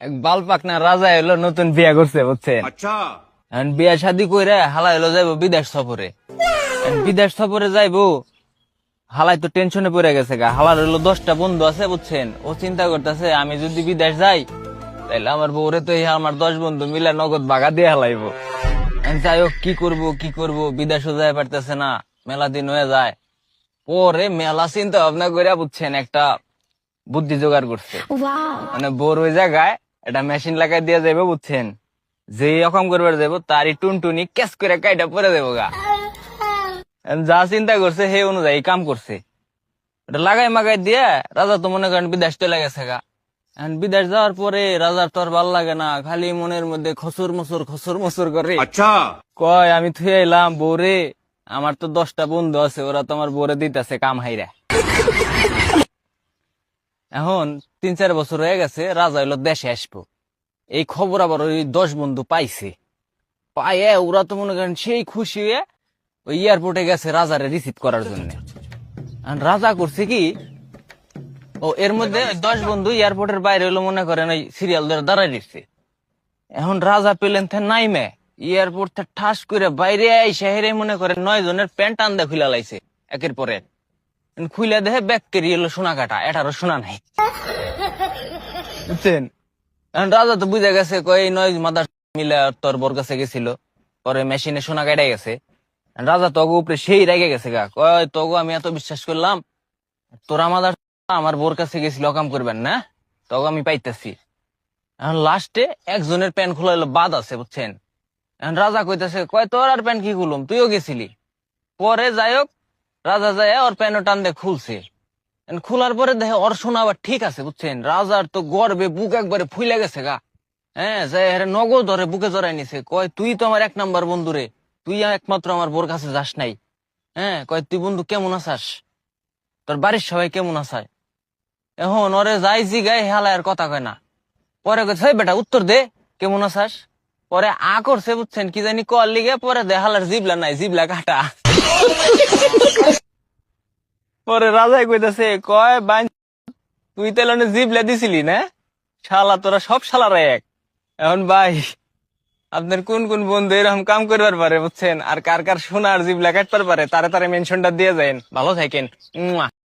এক বাল পাকনা রাজা এলো নতুন বিয়া করছে বুঝছেন। अच्छा এখন বিয়া শাদি কইরা হালা এলো যাইবো বিদেশ সফরে। এখন বিদেশ সফরে যাইবো, হালাই তো টেনশনে পড়ে গেছে গা। হালার হলো 10টা বন্ধু আছে বুঝছেন। ও চিন্তা করতেছে আমি যদি বিদেশ যাই তাইলে আমার বউরে তো আমার 10 বন্ধু মিলে নগদ বাগা দিয়ে হালাইবো। এখন যাই হোক কি করব বিদেশও যাই পারতেছে না, মেলা দিন হয়ে যায়। পরে মেলা চিন্তা ভাবনা করে বুঝছেন একটা বুদ্ধি জোগাড় করছে। মানে বোর ওই জায়গায় একটা মেশিন লাগাই দিয়ে যাবে বুঝছেন। যে রকম করবার যাবো তারই টুনটুনি ক্যাশ করে কাইটা পরে দেবো গা। যা চিন্তা করছে সেই অনুযায়ী কাম করছে। ওটা লাগাই মাগাই দিয়ে রাজা তো মনে করেন বিদেশ চলে গেছে গা। এখন বিদেশ যাওয়ার পরে রাজার তো আর ভাল লাগে না, খালি মনের মধ্যে খসর মসুর করে। अच्छा কয় আমি থুয়ে এলাম বউরে, আমার তো 10টা বন্ধু আছে, ওরা তো আমার বউরে দিতেছে কাম হাইরা। এখন 3-4 বছর হয়ে গেছে, রাজা হইলো দেশে আসবো। এই খবর আবার ওই 10 বন্ধু পাইছে। পায়ে ওরা তো মনে করেন সেই খুশি হয়ে ওই এয়ারপোর্টে গেছে রাজারে রিসিভ করার জন্য। রাজা করছে কি, ও এর মধ্যে 10 বন্ধু এয়ারপোর্টের বাইরে হলো মনে করেন ওই সিরিয়াল ধরে দাঁড়াই দিচ্ছে। এখন রাজা পেলেন নাইমে এয়ারপোর্ট থেকে ঠাস করে বাইরে এই শহরে মনে করেন 9 জনের প্যান্ট আন্দা খুলে লাইছে একের পর এক। খুলে দেখে ব্যাগ কেরি এলো সোনা কাটা, এটারও সোনা নাই বুঝছেন। এখন রাজা তো বুঝে গেছে, কই 9 মাদার মিলে তোর বোর কাছে গেছিল, পরে মেশিনে সোনা কাটা গেছে। রাজা তগো উপরে সেই রেগে গেছে গা, কয় তগো আমি এত বিশ্বাস করলাম, তোরা মাদার আমার বোর কাছে গেছিল অকাম করবেন না, তগো আমি পাইতেছি। এখন লাস্টে একজনের প্যান্ট খোলা হলো বাদ আছে বুঝছেন। এখন রাজা কইতেছে, কয় তোর আর প্যান্ট কি খুলুম, তুইও গেছিলি। পরে যাই হোক রাজা যায় ওর প্যান্ট টান দিয়ে খুলছে। খোলার পরে দেখে ওর সোনা আবার ঠিক আছে বুঝছেন। রাজার তো গর্বে বুক একবারে ফুলে গেছে গা। হ্যাঁ, যাই নগদ ধরে বুকে জড়াই নিছে, কয় তুই তো আমার 1 নাম্বার বন্ধু রে, তুই একমাত্র আমার বোর কাছে যাস নাই। হ্যাঁ, কয় তুই বন্ধু কেমন আছাস, তোর বাড়ির সবাই কেমন আছায়। এখন ওরে যাই জিগাই হেলা আর কথা কয় না। পরে কইছে, "এই বেটা উত্তর দে, কেমন আছাস।" পরে করছে বুঝছেন কি জানি কল লিগে, পরে দে হালার জিবলা নাই, জিবলা কাটা। পরে রাজাই কইতাছে, কয় বাইন তুই তেলনে জিবলা দিছিলি না, শালা তোরা সব শালারা এক। এখন ভাই আপনার কোন কোন বন্ধু এরকম কাম করবার পারে বুঝছেন, আর কার কার সোনার জিবলা কাটবার পারে, তারে তারে মেনশনটা দিয়ে যান। ভালো থাকেন।